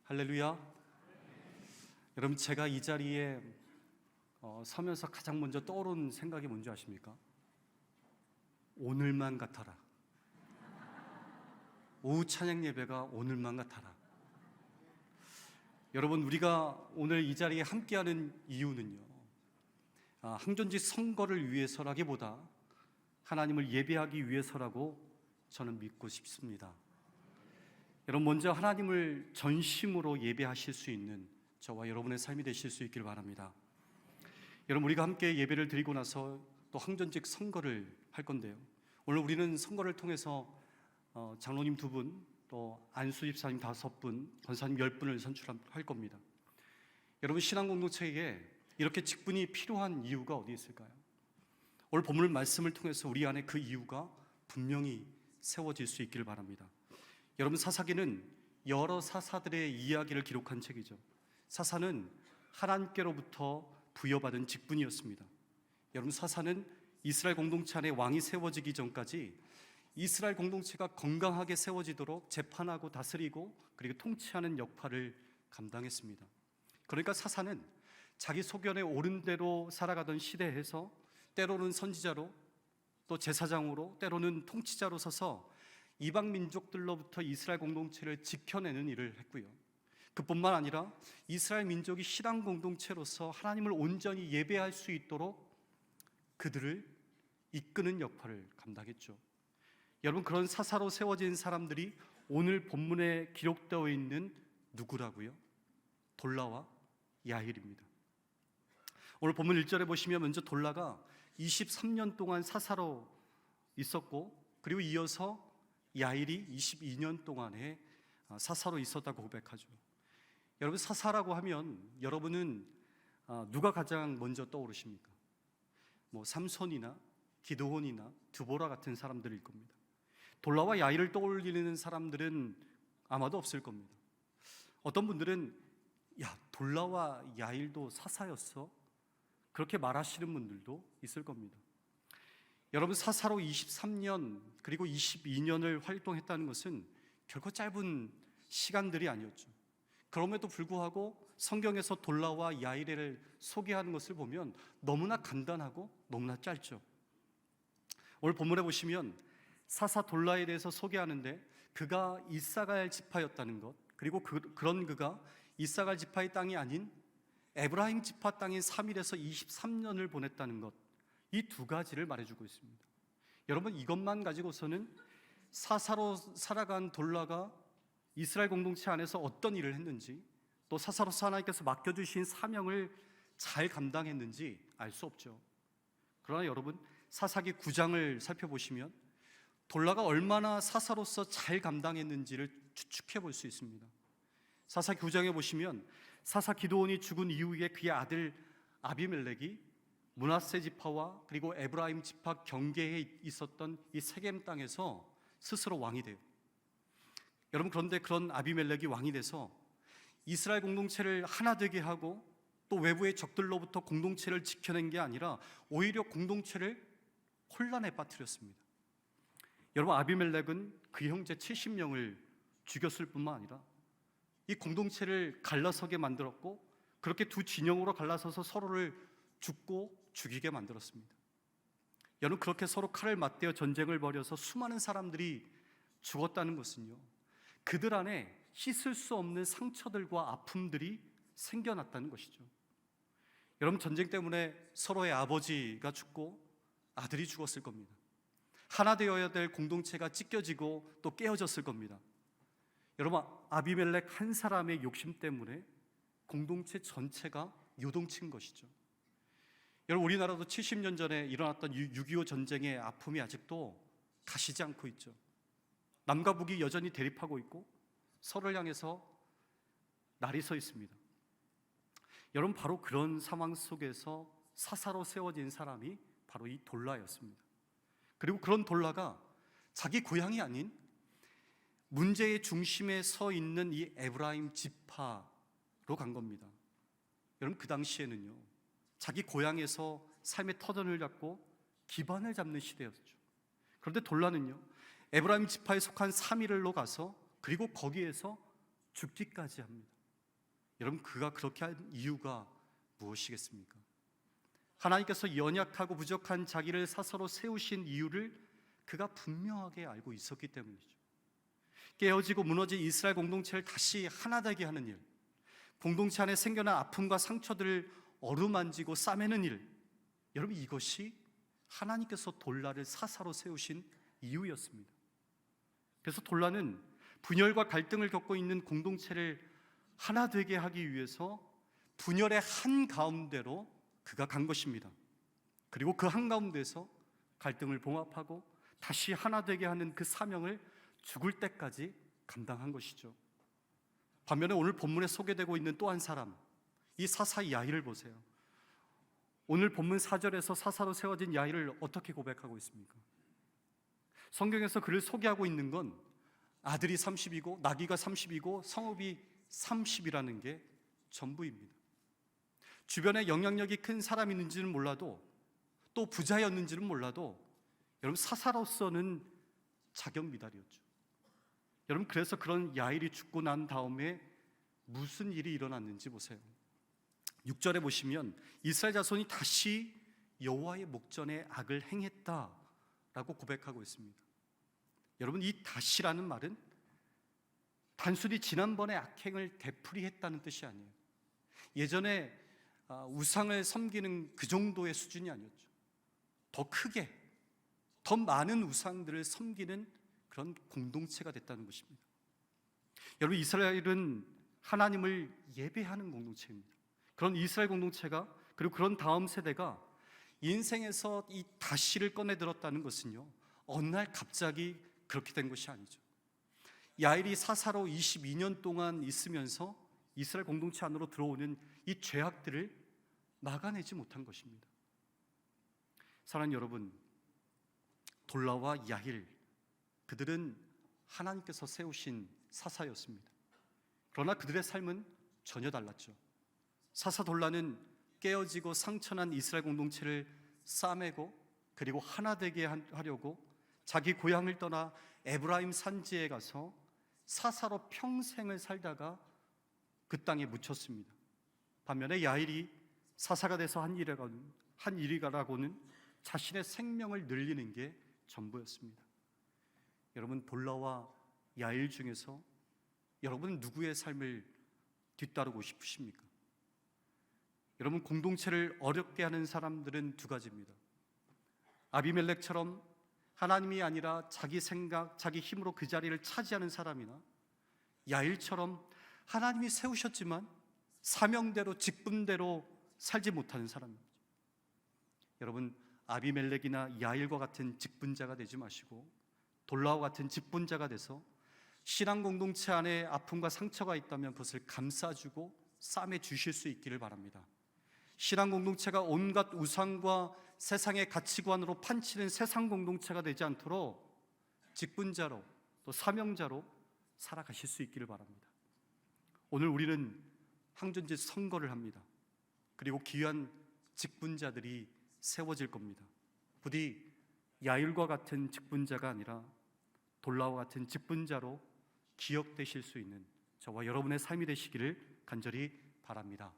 할렐루야. 여러분, 제가 이 자리에 서면서 가장 먼저 떠오른 생각이 뭔지 아십니까? 오늘만 같아라. 오후 찬양 예배가 오늘만 같아라. 여러분, 우리가 오늘 이 자리에 함께하는 이유는요, 항존지 선거를 위해서라기보다 하나님을 예배하기 위해서라고 저는 믿고 싶습니다. 여러분, 먼저 하나님을 전심으로 예배하실 수 있는 저와 여러분의 삶이 되실 수 있기를 바랍니다. 여러분, 우리가 함께 예배를 드리고 나서 또 항전직 선거를 할 건데요, 오늘 우리는 선거를 통해서 장로님 2분, 또 안수 집사님 5분, 권사님 10분을 선출할 겁니다. 여러분, 신앙공동체에 이렇게 직분이 필요한 이유가 어디 있을까요? 오늘 본문 말씀을 통해서 우리 안에 그 이유가 분명히 세워질 수 있기를 바랍니다. 여러분, 사사기는 여러 사사들의 이야기를 기록한 책이죠. 사사는 하나님께로부터 부여받은 직분이었습니다. 여러분, 사사는 이스라엘 공동체 안에 왕이 세워지기 전까지 이스라엘 공동체가 건강하게 세워지도록 재판하고 다스리고 그리고 통치하는 역할을 감당했습니다. 그러니까 사사는 자기 소견에 옳은 대로 살아가던 시대에서 때로는 선지자로, 또 제사장으로, 때로는 통치자로 서서 이방 민족들로부터 이스라엘 공동체를 지켜내는 일을 했고요, 그뿐만 아니라 이스라엘 민족이 신앙 공동체로서 하나님을 온전히 예배할 수 있도록 그들을 이끄는 역할을 감당했죠. 여러분, 그런 사사로 세워진 사람들이 오늘 본문에 기록되어 있는 누구라고요? 돌라와 야힐입니다. 오늘 본문 1절에 보시면 먼저 돌라가 23년 동안 사사로 있었고, 그리고 이어서 야힐이 22년 동안에 사사로 있었다고 고백하죠. 여러분, 사사라고 하면 여러분은 누가 가장 먼저 떠오르십니까? 삼손이나 기드온이나 드보라 같은 사람들일 겁니다. 돌라와 야힐을 떠올리는 사람들은 아마도 없을 겁니다. 어떤 분들은 야, 돌라와 야힐도 사사였어? 그렇게 말하시는 분들도 있을 겁니다. 여러분, 사사로 23년 그리고 22년을 활동했다는 것은 결코 짧은 시간들이 아니었죠. 그럼에도 불구하고 성경에서 돌라와 야힐을 소개하는 것을 보면 너무나 간단하고 너무나 짧죠. 오늘 본문에 보시면 사사 돌라에 대해서 소개하는데, 그가 이사갈 지파였다는 것, 그리고 그런 그가 이사갈 지파의 땅이 아닌 에브라임 지파 땅인 3일에서 23년을 보냈다는 것, 이 두 가지를 말해주고 있습니다. 여러분, 이것만 가지고서는 사사로 살아간 돌라가 이스라엘 공동체 안에서 어떤 일을 했는지, 또 사사로서 하나님께서 맡겨주신 사명을 잘 감당했는지 알 수 없죠. 그러나 여러분, 사사기 9장을 살펴보시면 돌라가 얼마나 사사로서 잘 감당했는지를 추측해 볼 수 있습니다. 사사기 9장에 보시면 사사 기드온이 죽은 이후에 그의 아들 아비멜렉이 므낫세 지파와 그리고 에브라임 지파 경계에 있었던 이 세겜 땅에서 스스로 왕이 돼요. 여러분, 그런데 그런 아비멜렉이 왕이 돼서 이스라엘 공동체를 하나 되게 하고 또 외부의 적들로부터 공동체를 지켜낸 게 아니라 오히려 공동체를 혼란에 빠뜨렸습니다. 여러분, 아비멜렉은 그 형제 70명을 죽였을 뿐만 아니라 이 공동체를 갈라서게 만들었고, 그렇게 두 진영으로 갈라서서 서로를 죽고 죽이게 만들었습니다. 여러분, 그렇게 서로 칼을 맞대어 전쟁을 벌여서 수많은 사람들이 죽었다는 것은요, 그들 안에 씻을 수 없는 상처들과 아픔들이 생겨났다는 것이죠. 여러분, 전쟁 때문에 서로의 아버지가 죽고 아들이 죽었을 겁니다. 하나 되어야 될 공동체가 찢겨지고 또 깨어졌을 겁니다. 여러분, 아비멜렉 한 사람의 욕심 때문에 공동체 전체가 요동친 것이죠. 여러분, 우리나라도 70년 전에 일어났던 6.25 전쟁의 아픔이 아직도 가시지 않고 있죠. 남과 북이 여전히 대립하고 있고 서로를 향해서 날이 서 있습니다. 여러분, 바로 그런 상황 속에서 사사로 세워진 사람이 바로 이 돌라였습니다. 그리고 그런 돌라가 자기 고향이 아닌 문제의 중심에 서 있는 이 에브라임 지파로 간 겁니다. 여러분, 그 당시에는요, 자기 고향에서 삶의 터전을 잡고 기반을 잡는 시대였죠. 그런데 돌라는요, 에브라임 지파에 속한 사미를로 가서 그리고 거기에서 죽기까지 합니다. 여러분, 그가 그렇게 한 이유가 무엇이겠습니까? 하나님께서 연약하고 부족한 자기를 사사로 세우신 이유를 그가 분명하게 알고 있었기 때문이죠. 깨어지고 무너진 이스라엘 공동체를 다시 하나 되게 하는 일, 공동체 안에 생겨난 아픔과 상처들을 어루만지고 싸매는 일, 여러분, 이것이 하나님께서 돌라를 사사로 세우신 이유였습니다. 그래서 돌라는 분열과 갈등을 겪고 있는 공동체를 하나 되게 하기 위해서 분열의 한가운데로 그가 간 것입니다. 그리고 그 한가운데서 갈등을 봉합하고 다시 하나 되게 하는 그 사명을 죽을 때까지 감당한 것이죠. 반면에 오늘 본문에 소개되고 있는 또 한 사람, 이 사사 야힐을 보세요. 오늘 본문 4절에서 사사로 세워진 야힐을 어떻게 고백하고 있습니까? 성경에서 그를 소개하고 있는 건 아들이 30이고 나귀가 30이고 성읍이 30이라는 게 전부입니다. 주변에 영향력이 큰 사람이 있는지는 몰라도, 또 부자였는지는 몰라도, 여러분, 사사로서는 자격 미달이었죠. 여러분, 그래서 그런 야힐이 죽고 난 다음에 무슨 일이 일어났는지 보세요. 6절에 보시면 이스라엘 자손이 다시 여호와의 목전에 악을 행했다라고 고백하고 있습니다. 여러분, 이 다시라는 말은 단순히 지난번에 악행을 되풀이했다는 뜻이 아니에요. 예전에 우상을 섬기는 그 정도의 수준이 아니었죠. 더 크게, 더 많은 우상들을 섬기는 그런 공동체가 됐다는 것입니다. 여러분, 이스라엘은 하나님을 예배하는 공동체입니다. 그런 이스라엘 공동체가, 그리고 그런 다음 세대가 인생에서 이 다시를 꺼내 들었다는 것은요, 어느 날 갑자기 그렇게 된 것이 아니죠. 야일이 사사로 22년 동안 있으면서 이스라엘 공동체 안으로 들어오는 이 죄악들을 막아내지 못한 것입니다. 사랑하는 여러분, 돌라와 야힐, 그들은 하나님께서 세우신 사사였습니다. 그러나 그들의 삶은 전혀 달랐죠. 사사 돌라는 깨어지고 상처난 이스라엘 공동체를 싸매고 그리고 하나 되게 하려고 자기 고향을 떠나 에브라임 산지에 가서 사사로 평생을 살다가 그 땅에 묻혔습니다. 반면에 야힐이 사사가 돼서 한 일이라고는 자신의 생명을 늘리는 게 전부였습니다. 여러분, 돌라와 야힐 중에서 여러분은 누구의 삶을 뒤따르고 싶으십니까? 여러분, 공동체를 어렵게 하는 사람들은 두 가지입니다. 아비멜렉처럼 하나님이 아니라 자기 생각, 자기 힘으로 그 자리를 차지하는 사람이나, 야힐처럼 하나님이 세우셨지만 사명대로 직분대로 살지 못하는 사람입니다. 여러분, 아비멜렉이나 야힐과 같은 직분자가 되지 마시고 돌라와 같은 직분자가 돼서 신앙 공동체 안에 아픔과 상처가 있다면 그것을 감싸주고 싸매 주실 수 있기를 바랍니다. 신앙 공동체가 온갖 우상과 세상의 가치관으로 판치는 세상 공동체가 되지 않도록 직분자로 또 사명자로 살아가실 수 있기를 바랍니다. 오늘 우리는 항전지 선거를 합니다. 그리고 귀한 직분자들이 세워질 겁니다. 부디 야일과 같은 직분자가 아니라 돌라와 같은 직분자로 기억되실 수 있는 저와 여러분의 삶이 되시기를 간절히 바랍니다.